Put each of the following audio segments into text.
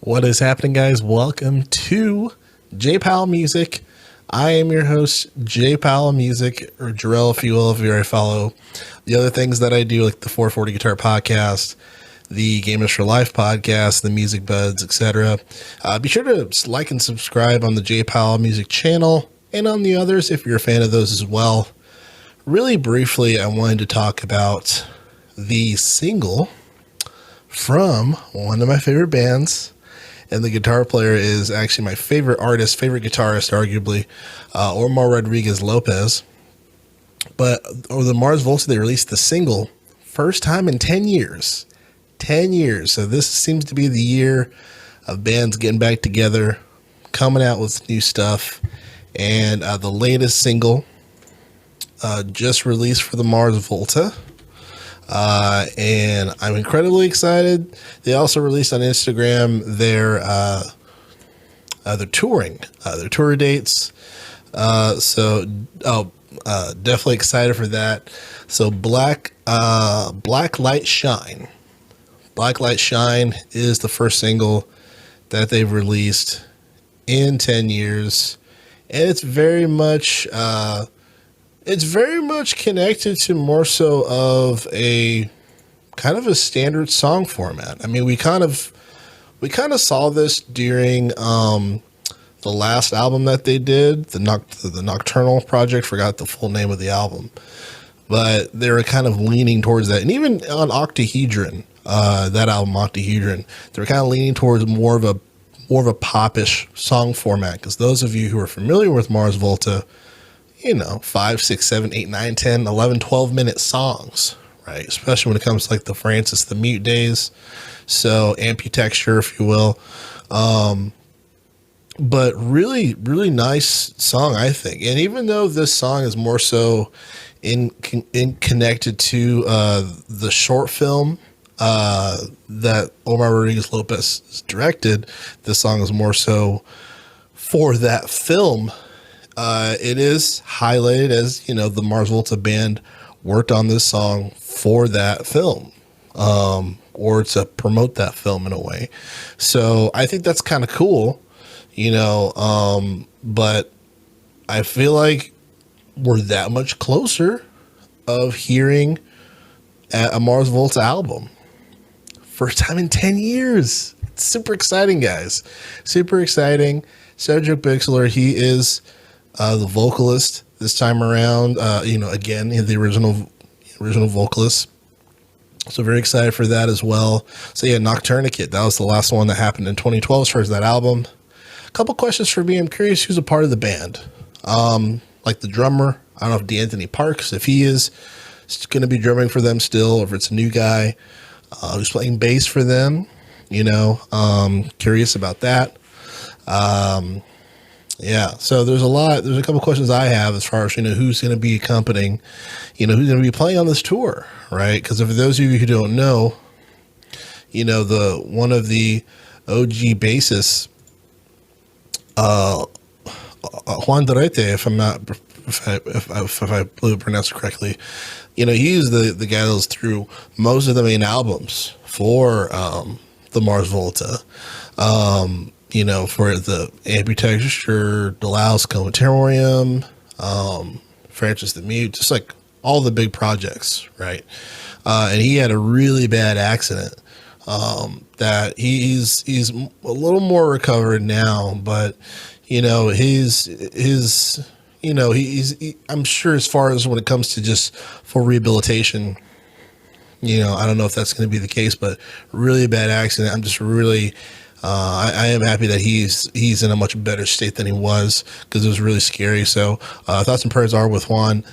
What is happening, guys? Welcome to J Powell Music. I am your host, J Powell Music, or Jarrell, if you will, if you already follow the other things that I do, like the 440 Guitar Podcast, the Gamers for Life podcast, the Music Buds, etc. Be sure to like and subscribe on the J Powell Music channel and on the others if you're a fan of those as well. Really briefly, I wanted to talk about the single from one of my favorite bands, and the guitar player is actually my favorite artist, favorite guitarist, arguably, Omar Rodriguez Lopez. But over the Mars Volta, they released the single, first time in 10 years. 10 years. So this seems to be the year of bands getting back together, coming out with new stuff. And the latest single just released for the Mars Volta. And I'm incredibly excited. They also released on Instagram their touring, their tour dates. Definitely excited for that. So Black Light Shine. Black Light Shine is the first single that they've released in 10 years. And it's very much connected to more so of a kind of a standard song format. I mean, we kind of saw this during the last album that they did, the Nocturnal Project. Forgot the full name of the album, but they were kind of leaning towards that. And even on Octahedron, that album Octahedron, they were kind of leaning towards more of a popish song format. Because those of you who are familiar with Mars Volta, 5, 6, 7, 8, 9, 10, 11, 12-minute songs, right? Especially when it comes to like the Francis the Mute days. So Amputexture, if you will. But really, really nice song, I think. And even though this song is more so in connected to the short film that Omar Rodriguez Lopez directed, this song is more so for that film. It is highlighted as, the Mars Volta band worked on this song for that film, or to promote that film in a way. So I think that's kind of cool, but I feel like we're that much closer of hearing a Mars Volta album. First time in 10 years. It's super exciting, guys. Super exciting. Cedric Bixler, he is the vocalist this time around, again, the original vocalist. So very excited for that as well. So yeah, Nocturnicate, that was the last one that happened in 2012 as far as that album. A couple questions for me. I'm curious who's a part of the band. Like the drummer, I don't know if D'Anthony Parks, if he is going to be drumming for them still, or if it's a new guy who's playing bass for them. Curious about that. Yeah, so there's a couple questions I have as far as, who's going to be accompanying, who's going to be playing on this tour, right? Because for those of you who don't know, one of the OG bassists, Juan Durete, if I pronounced it correctly, he's the guy that was through most of the main albums for the Mars Volta. For the Amputexture, Delisle's Comatorium, Francis the Mute, just like all the big projects, right? And he had a really bad accident that he's a little more recovered now, but he's I'm sure as far as when it comes to just for rehabilitation, I don't know if that's going to be the case, but really bad accident. I'm just really I am happy that he's in a much better state than he was, because it was really scary. So thoughts and prayers are with Juan,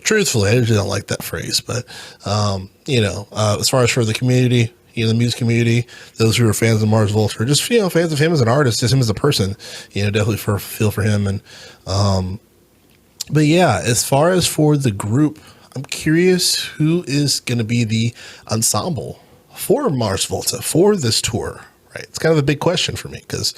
truthfully, I usually don't like that phrase, but as far as for the community, the music community, those who are fans of Mars Volta, or just fans of him as an artist, just him as a person, definitely feel for him. And but yeah, as far as for the group, I'm curious who is going to be the ensemble for Mars Volta for this tour, right? It's kind of a big question for me because,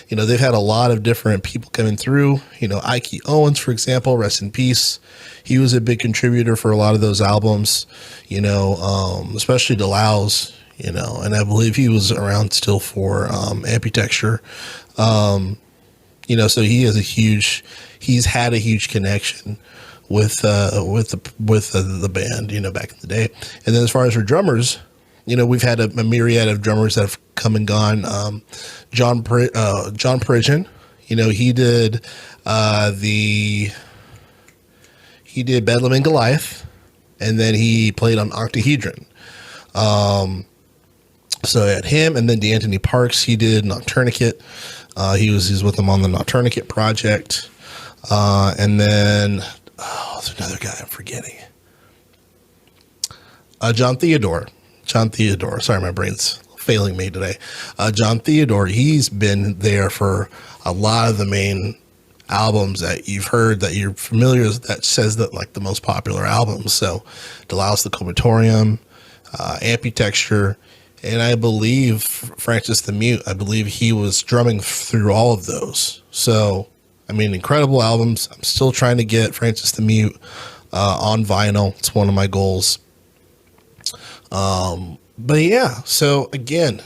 they've had a lot of different people coming through. Ike Owens, for example, rest in peace. He was a big contributor for a lot of those albums, especially DeLau's, and I believe he was around still for Ambitexture. So he's had a huge connection with the band, back in the day. And then as far as for drummers, we've had a myriad of drummers that have come and gone. John Pridgeon, he did Bedlam and Goliath, and then he played on Octahedron. So I had him, and then D'Anthony Parks, he did Noctourniquet. He's with them on the Noctourniquet project. And then, there's another guy I'm forgetting. John Theodore. Sorry, my brain's failing me today. John Theodore, he's been there for a lot of the main albums that you've heard, that you're familiar with, that says that like the most popular albums. So DeLau's The Comatorium, Ambitexture, and I believe Francis the Mute, I believe he was drumming through all of those. So, incredible albums. I'm still trying to get Francis the Mute on vinyl. It's one of my goals. But yeah, so again,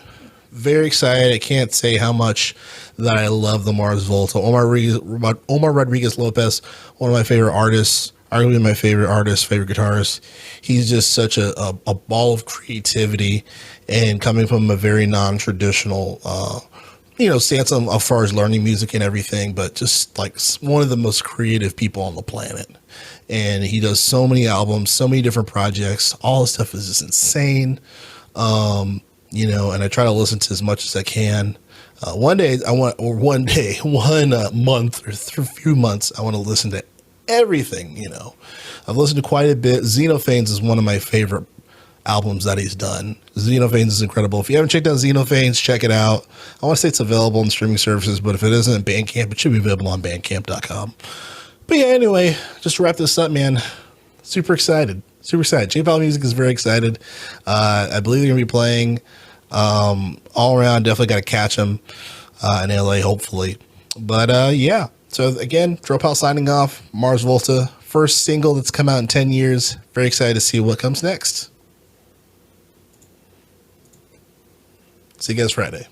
very excited. I can't say how much that I love the Mars Volta. Omar Rodriguez Lopez, one of my favorite artists, arguably my favorite artist, favorite guitarist. He's just such a ball of creativity, and coming from a very non-traditional, stance on as far as learning music and everything, but just like one of the most creative people on the planet. And he does so many albums, so many different projects. All his stuff is just insane. And I try to listen to as much as I can. One month or a few months, I want to listen to everything. I've listened to quite a bit. Xenophanes is one of my favorite albums that he's done. Xenophanes is incredible. If you haven't checked out Xenophanes, check it out. I want to say it's available on streaming services, but if it isn't, Bandcamp, it should be available on bandcamp.com. But yeah, anyway, just to wrap this up, man, super excited. J Powell Music is very excited. I believe they're going to be playing all around. Definitely got to catch them in LA, hopefully. But yeah, so again, J Powell signing off. Mars Volta, first single that's come out in 10 years. Very excited to see what comes next. See you guys Friday.